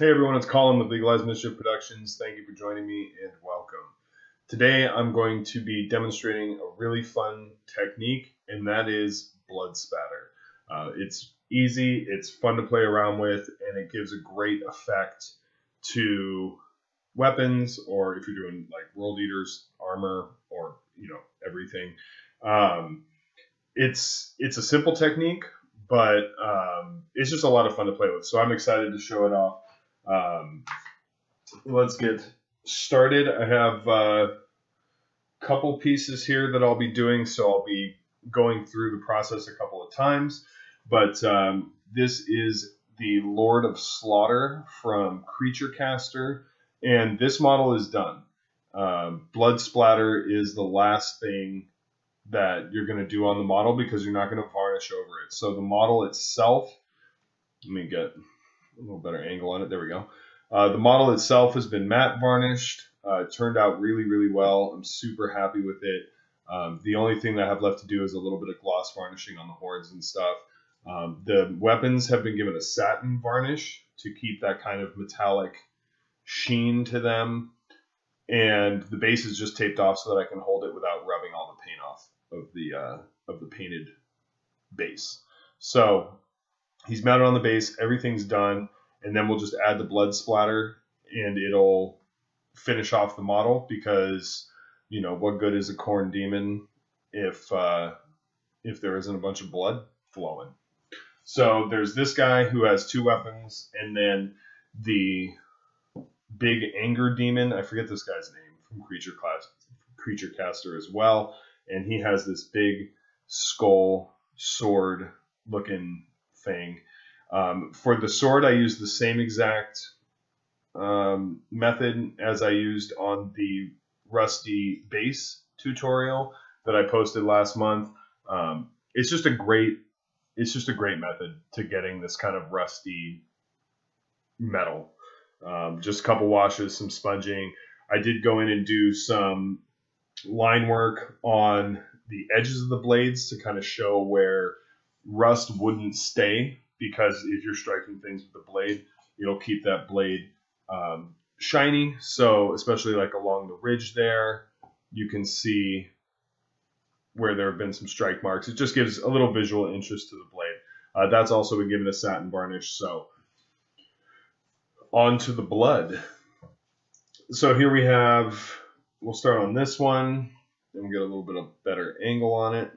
Hey everyone, it's Colin with Legalized Mischief Productions. Thank you for joining me and welcome. Today I'm going to be demonstrating a really fun technique, and that is Blood Splatter. It's easy, it's fun to play around with, and it gives a great effect to weapons, or if you're doing like World Eaters, armor, or everything. It's a simple technique, but it's just a lot of fun to play with. So I'm excited to show it off. Let's get started. I have a couple pieces here that I'll be doing, so I'll be going through the process a couple of times. But this is the Lord of Slaughter from Creature Caster, and this model is done. Blood Splatter is the last thing that you're going to do on the model because you're not going to varnish over it. So the model itself, let me get a little better angle on it. There we go. The model itself has been matte varnished. It turned out really, really well. I'm super happy with it. The only thing that I have left to do is a little bit of gloss varnishing on the horns and stuff. The weapons have been given a satin varnish to keep that kind of metallic sheen to them. And the base is just taped off so that I can hold it without rubbing all the paint off of the painted base. So he's mounted on the base, everything's done, and then we'll just add the blood splatter and it'll finish off the model, because what good is a corn demon if there isn't a bunch of blood flowing. So there's this guy who has two weapons, and then the big anger demon, I forget this guy's name, from Creature Caster as well, and he has this big skull sword looking thing. For the sword, I used the same exact method as I used on the Rusty base tutorial that I posted last month. It's just a great method to getting this kind of rusty metal. Just a couple washes, some sponging. I did go in and do some line work on the edges of the blades to kind of show where rust wouldn't stay, because if you're striking things with the blade, it'll keep that blade shiny. So especially like along the ridge there, you can see where there have been some strike marks. It just gives a little visual interest to the blade. That's also been given a satin varnish. So on to the blood. So here we have, we'll start on this one, and we'll get a little bit of better angle on it.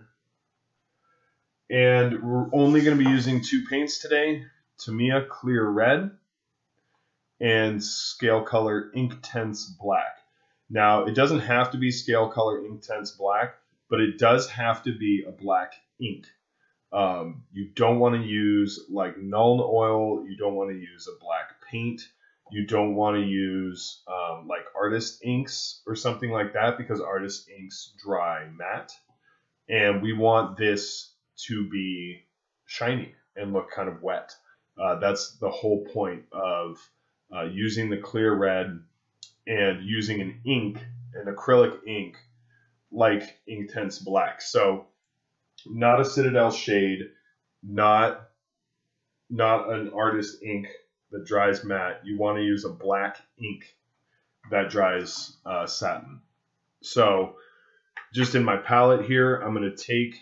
And we're only going to be using two paints today, Tamiya Clear Red and Scale Color Inktense Black. Now, it doesn't have to be Scale Color Inktense Black, but it does have to be a black ink. You don't want to use like Nuln Oil, you don't want to use a black paint, you don't want to use like artist inks or something like that, because artist inks dry matte, and we want this to be shiny and look kind of wet. That's the whole point of using the clear red and using an ink, an acrylic ink like Inktense Black. So not a Citadel shade, not an artist ink that dries matte. You want to use a black ink that dries satin. So just in my palette here, I'm going to take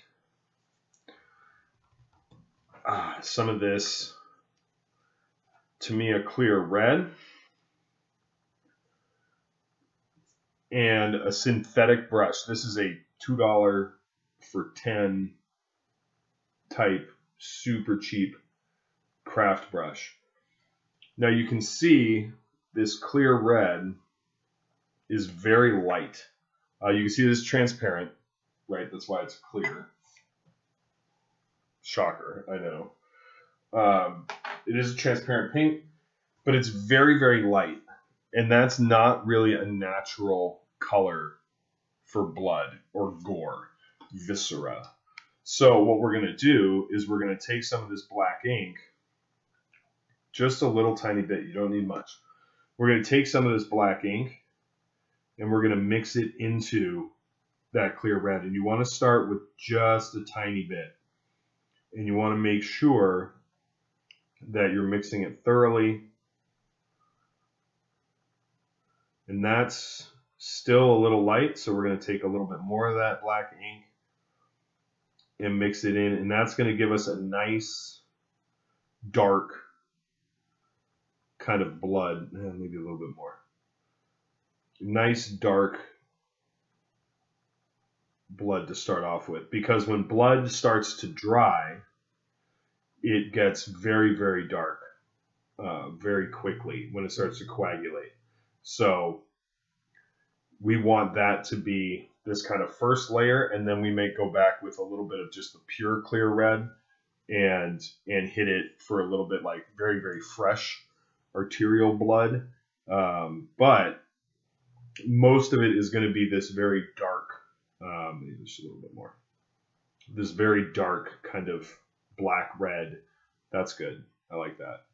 some of this Tamiya Clear Red and a synthetic brush. This is a $2 for 10 type, super cheap craft brush. Now you can see this clear red is very light. You can see this is transparent, right? That's why it's clear. Shocker, I know. It is a transparent paint, but it's very, very light. And that's not really a natural color for blood or gore, viscera. So what we're going to do is we're going to take some of this black ink, just a little tiny bit, you don't need much. We're going to take some of this black ink and we're going to mix it into that clear red. And you want to start with just a tiny bit. And you want to make sure that you're mixing it thoroughly And that's still a little light, so we're going to take a little bit more of that black ink and mix it in, and that's going to give us a nice dark kind of blood, maybe a little bit more. Nice dark blood to start off with, because when blood starts to dry, it gets very, very dark very quickly when it starts to coagulate. So we want that to be this kind of first layer, and then we may go back with a little bit of just the pure clear red and hit it for a little bit like very, very fresh arterial blood. But most of it is going to be this very dark, maybe just a little bit more, this very dark kind of black red. That's good. I like that.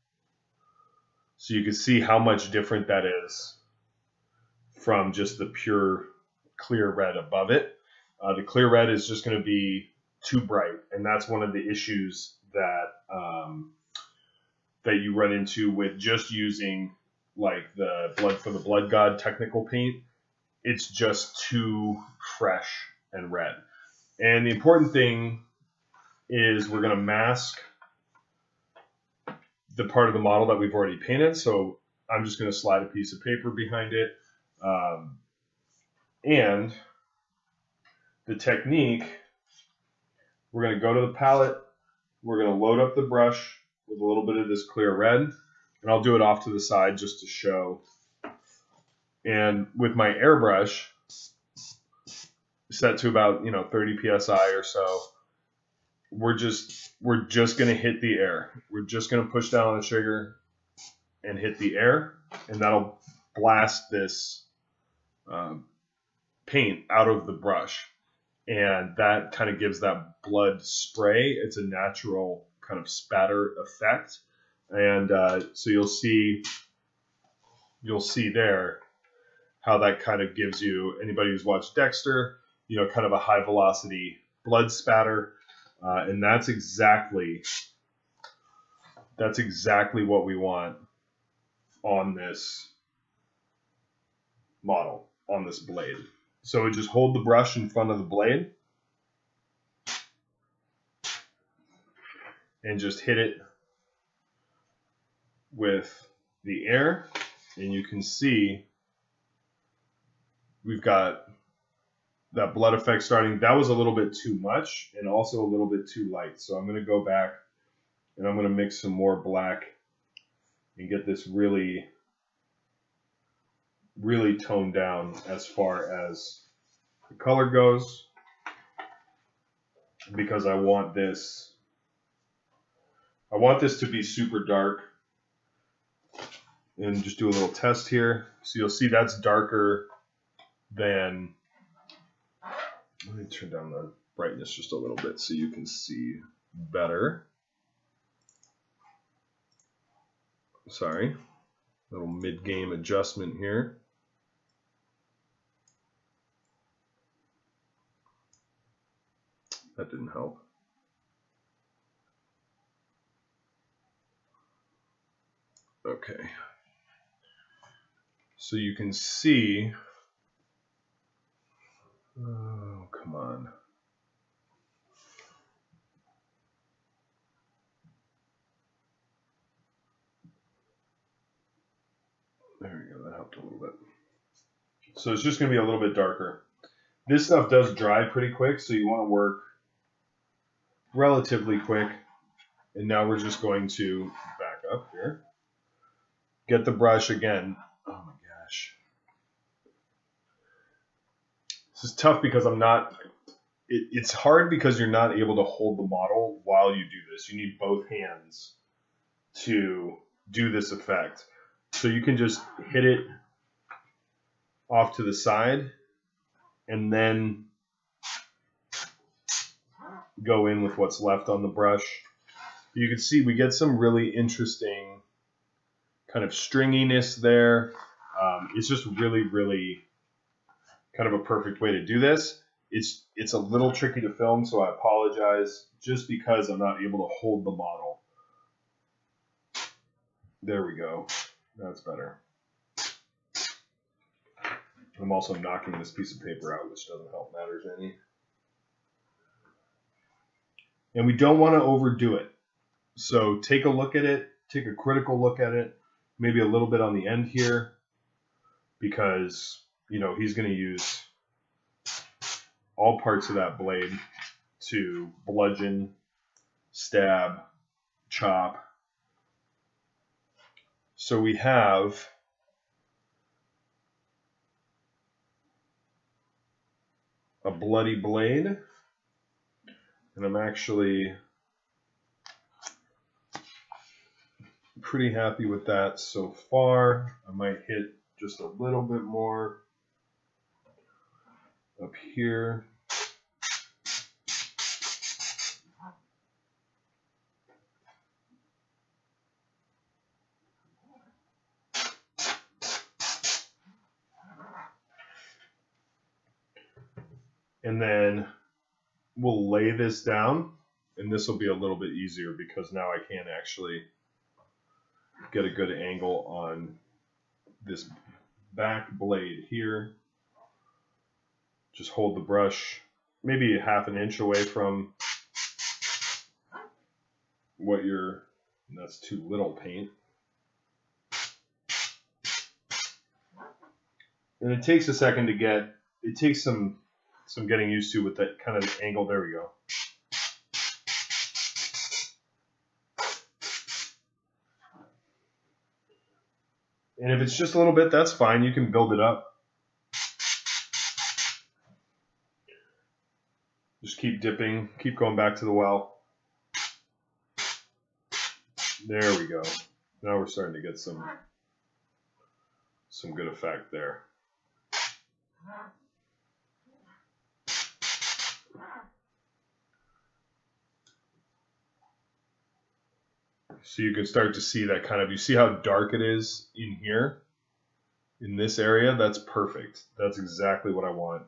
So you can see how much different that is from just the pure clear red above it. The clear red is just going to be too bright, and that's one of the issues that that you run into with just using like the Blood for the Blood God technical paint. It's just too fresh and red. And the important thing is we're going to mask the part of the model that we've already painted. So I'm just going to slide a piece of paper behind it. And the technique, we're going to go to the palette. We're going to load up the brush with a little bit of this clear red. And I'll do it off to the side just to show. And with my airbrush set to about 30 psi or so, we're just going to hit the air. We're just going to push down on the trigger and hit the air, and that'll blast this paint out of the brush. And that kind of gives that blood spray. It's a natural kind of spatter effect. And so you'll see there how that kind of gives you, anybody who's watched Dexter, kind of a high velocity blood spatter. And that's exactly what we want on this model, on this blade. So we just hold the brush in front of the blade and just hit it with the air, and you can see we've got that blood effect starting. That was a little bit too much and also a little bit too light. So I'm going to go back and I'm going to mix some more black and get this really, really toned down as far as the color goes, because I want this to be super dark. And just do a little test here. So you'll see that's darker than, let me turn down the brightness just a little bit so you can see better. Sorry, little mid-game adjustment here. That didn't help. Okay. So you can see, oh, come on. There we go, that helped a little bit. So it's just going to be a little bit darker. This stuff does dry pretty quick, so you want to work relatively quick. And now we're just going to back up here. Get the brush again. Oh my gosh. This is tough because I'm not, it's hard because you're not able to hold the model while you do this. You need both hands to do this effect. So you can just hit it off to the side and then go in with what's left on the brush. You can see we get some really interesting kind of stringiness there. It's just really, really kind of a perfect way to do this. It's a little tricky to film, so I apologize just because I'm not able to hold the model. There we go. That's better. I'm also knocking this piece of paper out, which doesn't help matters any. And we don't want to overdo it. So take a look at it, take a critical look at it, maybe a little bit on the end here, because, you know, he's going to use all parts of that blade to bludgeon, stab, chop. So we have a bloody blade, and I'm actually pretty happy with that so far. I might hit just a little bit more up here. And then we'll lay this down, and this will be a little bit easier because now I can actually get a good angle on this back blade here. Just hold the brush maybe a half an inch away from what you're, that's too little paint. And it takes a second to get, it takes some getting used to with that kind of angle. There we go. And if it's just a little bit, that's fine. You can build it up. Just keep dipping, keep going back to the well. There we go. Now we're starting to get some good effect there. So you can start to see that kind of, you see how dark it is in here, in this area? That's perfect. That's exactly what I want.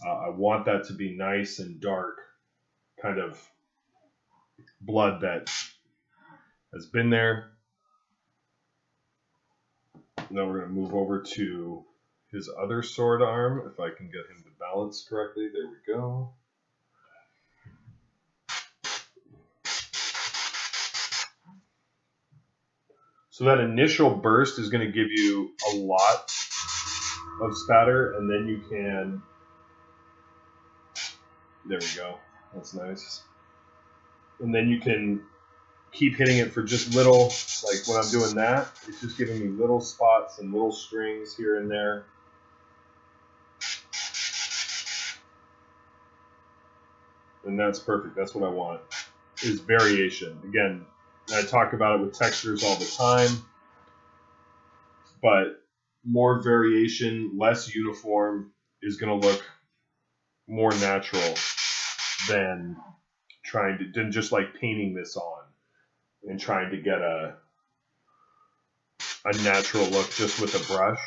I want that to be nice and dark, kind of blood that has been there. Now we're going to move over to his other sword arm, if I can get him to balance correctly. There we go. So that initial burst is going to give you a lot of spatter, and then you can, there we go, that's nice. And then you can keep hitting it for just little, like when I'm doing that, it's just giving me little spots and little strings here and there. And that's perfect, that's what I want, is variation. Again, I talk about it with textures all the time, but more variation, less uniform is going to look more natural than just like painting this on and trying to get a natural look just with a brush.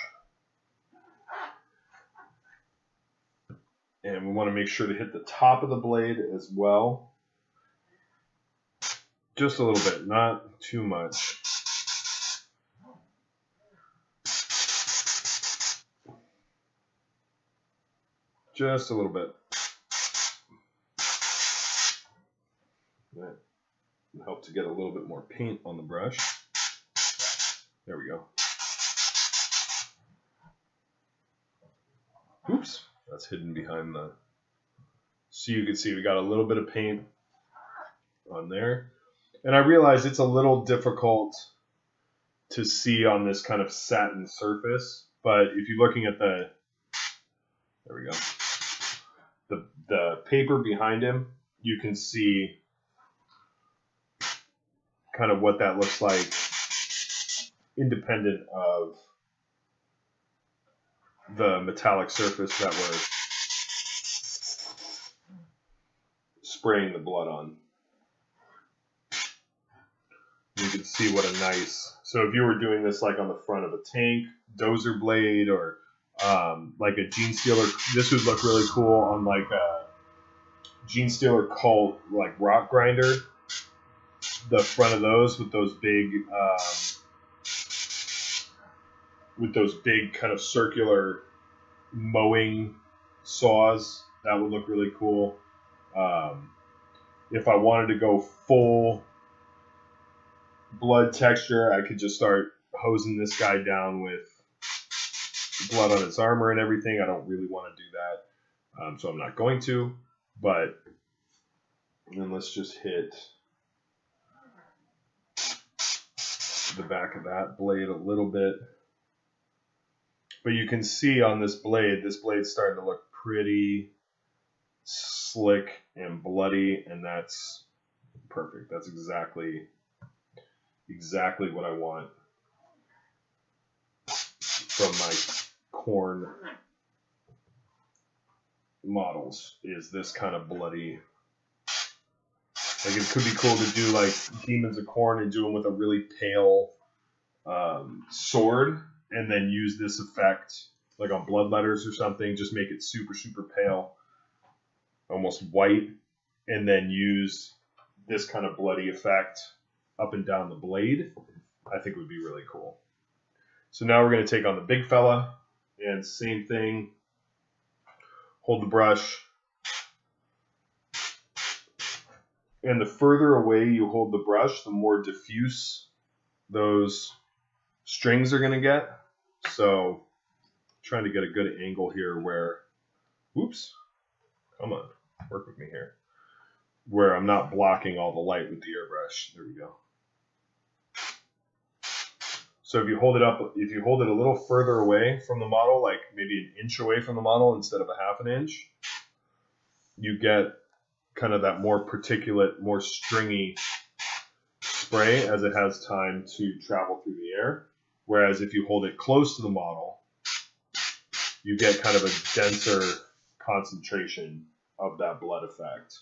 And we want to make sure to hit the top of the blade as well. Just a little bit, not too much. Just a little bit. That will help to get a little bit more paint on the brush. There we go. Oops, that's hidden behind the... So you can see we got a little bit of paint on there. And I realize it's a little difficult to see on this kind of satin surface, but if you're looking at the, there we go, the paper behind him, you can see kind of what that looks like independent of the metallic surface that we're spraying the blood on. You can see what a nice, so if you were doing this like on the front of a tank, dozer blade, or like a Gene Stealer, this would look really cool on like a Gene Stealer Cult, like rock grinder. The front of those with those big kind of circular mowing saws. That would look really cool. If I wanted to go full blood texture, I could just start hosing this guy down with blood on its armor and everything. I don't really want to do that, so I'm not going to. But then let's just hit the back of that blade a little bit. But you can see on this blade's starting to look pretty slick and bloody, and that's perfect. That's exactly what I want from my corn models, is this kind of bloody. Like, it could be cool to do like Demons of Corn and do them with a really pale sword, and then use this effect like on blood letters or something. Just make it super, super pale, almost white, and then use this kind of bloody effect up and down the blade. I think would be really cool. So now we're going to take on the big fella, and same thing. Hold the brush. And the further away you hold the brush, the more diffuse those strings are going to get. So trying to get a good angle here where, whoops, come on, work with me here, where I'm not blocking all the light with the airbrush. There we go. So if you hold it up, if you hold it a little further away from the model, like maybe an inch away from the model instead of a half an inch, you get kind of that more particulate, more stringy spray as it has time to travel through the air. Whereas if you hold it close to the model, you get kind of a denser concentration of that blood effect.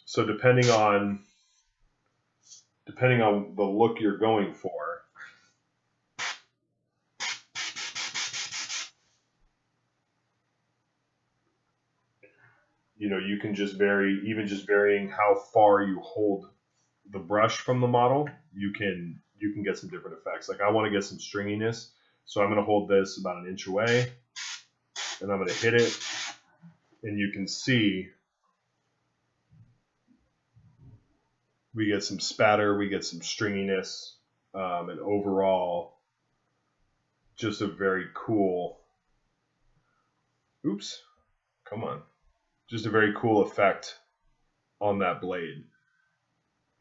So depending on the look you're going for, you know, you can just vary, even just varying how far you hold the brush from the model, you can get some different effects. Like I want to get some stringiness, so I'm going to hold this about an inch away, and I'm going to hit it, and you can see we get some spatter, we get some stringiness, and overall just a very cool, oops, come on, just a very cool effect on that blade.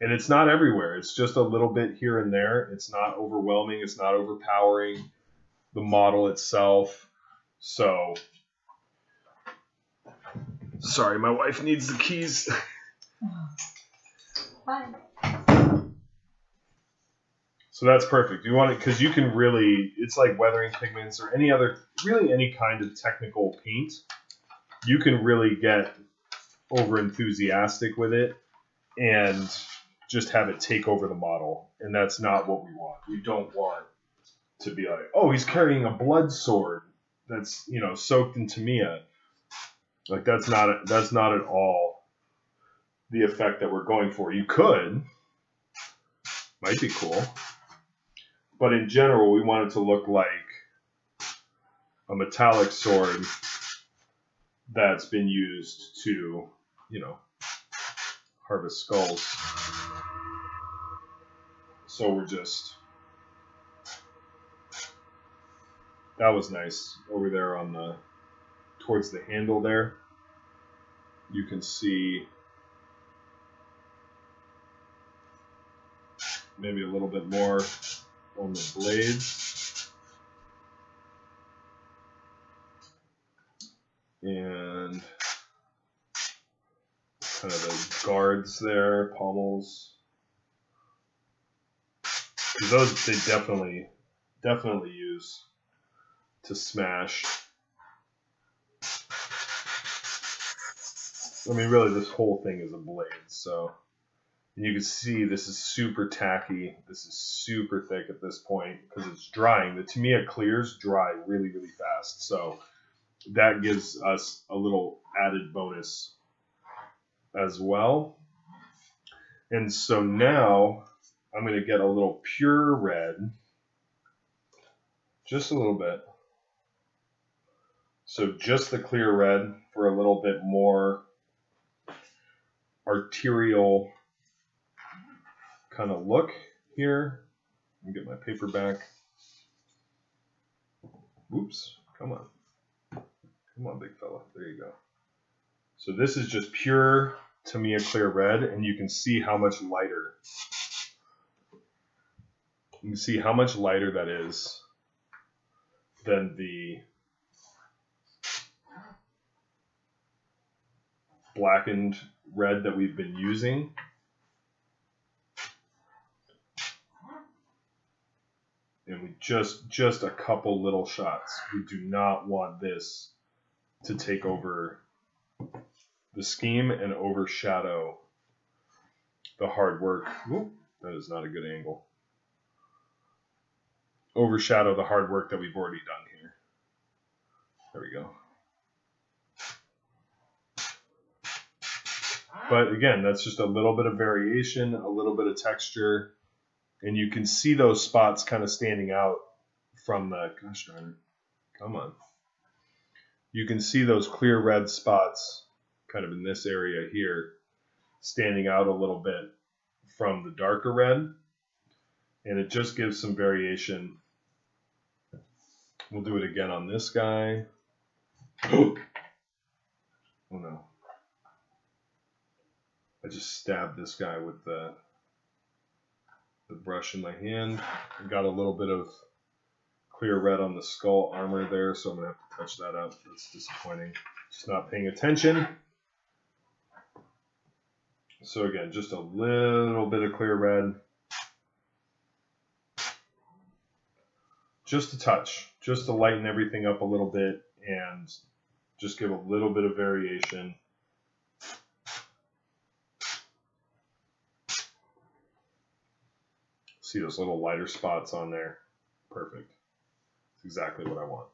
And it's not everywhere. It's just a little bit here and there. It's not overwhelming. It's not overpowering the model itself. So, sorry, my wife needs the keys. Fine. So that's perfect. You want it because you can really, it's like weathering pigments or any other, really any kind of technical paint. You can really get over enthusiastic with it and just have it take over the model, and that's not what we want. We don't want to be like, oh, he's carrying a blood sword that's, you know, soaked in Tamiya. Like that's not at all the effect that we're going for. You could, might be cool, but in general, we want it to look like a metallic sword that's been used to, you know, harvest skulls. So we're just, that was nice over there on the, towards the handle there. You can see maybe a little bit more on the blades. And kind of the guards there, pommels. Those they definitely use to smash. I mean, really, this whole thing is a blade. So and you can see this is super tacky. This is super thick at this point because it's drying. The Tamiya clears dry really, really fast. So that gives us a little added bonus as well. And so now I'm going to get a little pure red, just a little bit, So just the clear red for a little bit more arterial kind of look here. Let me get my paper back. Oops, come on. Come on, big fella. There you go. So this is just pure Tamiya clear red, and you can see how much lighter. You can see how much lighter that is than the blackened red that we've been using. And we just a couple little shots. We do not want this to take over the scheme and overshadow the hard work. Ooh, that is not a good angle. Overshadow the hard work that we've already done here. There we go. But again, that's just a little bit of variation, a little bit of texture, and you can see those spots kind of standing out from the, gosh darn it, come on. You can see those clear red spots kind of in this area here standing out a little bit from the darker red, and it just gives some variation. We'll do it again on this guy. Oh no. I just stabbed this guy with the brush in my hand. I got a little bit of clear red on the skull armor there, so I'm going to have to touch that up. That's disappointing. Just not paying attention. So again, just a little bit of clear red. Just a touch, just to lighten everything up a little bit and just give a little bit of variation. See those little lighter spots on there? Perfect. That's exactly what I want.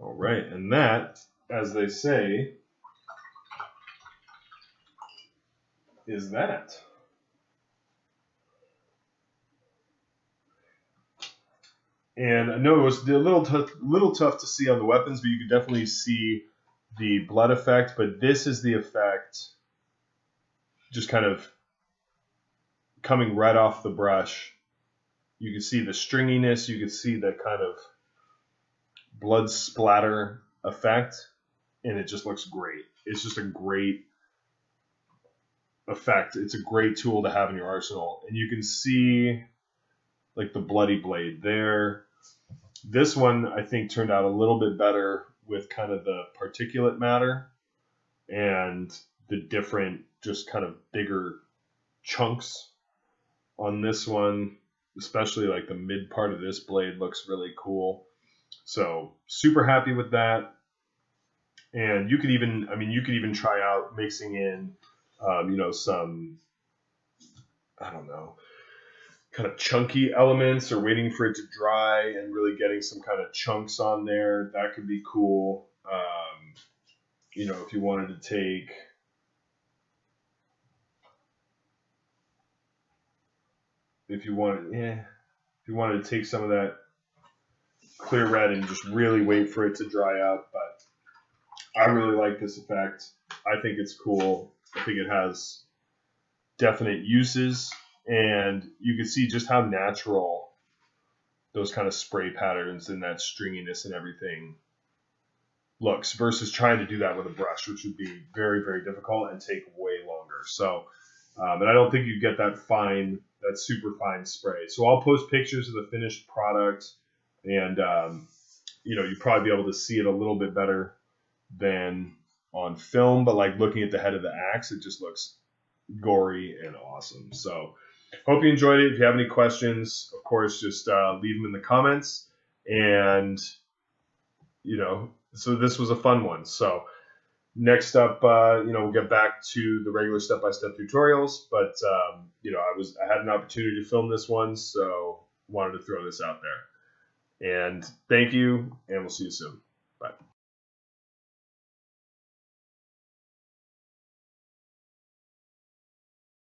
All right, and that, as they say, is that. And I know it was a little tough to see on the weapons, but you could definitely see the blood effect. But this is the effect, just kind of coming right off the brush. You can see the stringiness. You can see the kind of blood splatter effect, and it just looks great. It's just a great effect. It's a great tool to have in your arsenal. And you can see like the bloody blade there. This one, I think, turned out a little bit better with kind of the particulate matter and the different, just kind of bigger chunks on this one, especially like the mid part of this blade looks really cool. So super happy with that. And you could even, you could even try out mixing in, some, I don't know, kind of chunky elements or waiting for it to dry and really getting some kind of chunks on there. That could be cool. If you wanted to take, if you wanted to take some of that clear red and just really wait for it to dry out. But I really like this effect. I think it's cool. I think it has definite uses, and you can see just how natural those kind of spray patterns and that stringiness and everything looks versus trying to do that with a brush, which would be very, very difficult and take way longer. So, and I don't think you get that fine, that super fine spray. So I'll post pictures of the finished product, and you'd probably be able to see it a little bit better than on film, but like looking at the head of the axe, it just looks gory and awesome. So hope you enjoyed it. If you have any questions, of course, just leave them in the comments. And, so this was a fun one. So next up, we'll get back to the regular step-by-step tutorials. But, I had an opportunity to film this one, so wanted to throw this out there. And thank you, and we'll see you soon. Bye.